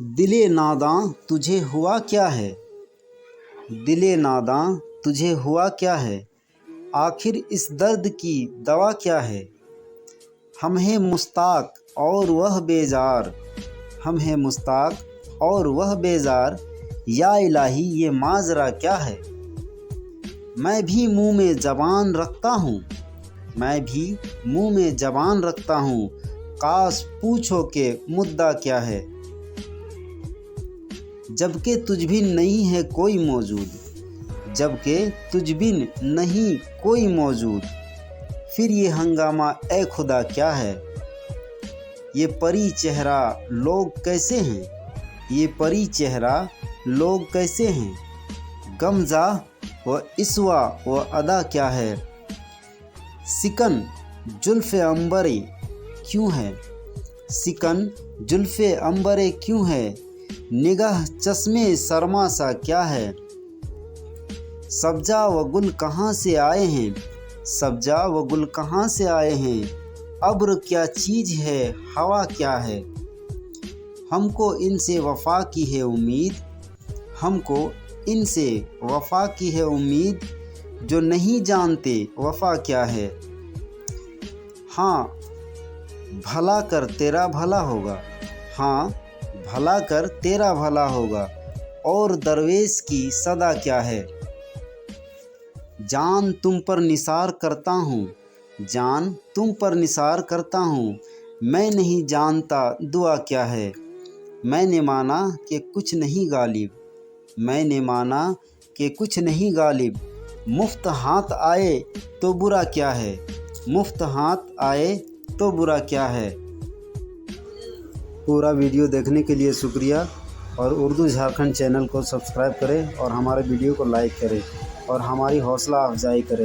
दिले नादां तुझे हुआ क्या है, दिले नादां तुझे हुआ क्या है, आखिर इस दर्द की दवा क्या है। हम हैं मुश्ताक और वह बेजार, हम हैं मुश्ताक और वह बेजार, या इलाही ये माजरा क्या है। मैं भी मुँह में ज़बान रखता हूँ, मैं भी मुँह में ज़बान रखता हूँ, काश पूछो के मुद्दा क्या है। जबकि तुझ बिन नहीं है कोई मौजूद, जबकि तुझ बिन नहीं कोई मौजूद, फिर ये हंगामा ए खुदा क्या है। ये परी चेहरा लोग कैसे हैं, ये परी चेहरा लोग कैसे हैं, गमज़ा व इस्वा व अदा क्या है। सिकन जुल्फ़े अंबरे क्यों है, सिकन जुल्फ़े अंबरे क्यों है, निगाह चश्मे सरमा सा क्या है। सब्जा व गुल कहाँ से आए हैं, सब्जा व गुल कहाँ से आए हैं, अब्र क्या चीज़ है हवा क्या है। हमको इनसे वफ़ा की है उम्मीद, हमको इनसे वफ़ा की है उम्मीद, जो नहीं जानते वफ़ा क्या है। हाँ भला कर तेरा भला होगा, हाँ भला कर तेरा भला होगा, और दरवेश की सदा क्या है। जान तुम पर निसार करता हूँ, जान तुम पर निसार करता हूँ, मैं नहीं जानता दुआ क्या है। मैंने माना कि कुछ नहीं गालिब, मैंने माना कि कुछ नहीं गालिब, मुफ्त हाथ आए तो बुरा क्या है, मुफ्त हाथ आए तो बुरा क्या है। पूरा वीडियो देखने के लिए शुक्रिया, और उर्दू झारखंड चैनल को सब्सक्राइब करें और हमारे वीडियो को लाइक करें और हमारी हौसला अफजाई करें।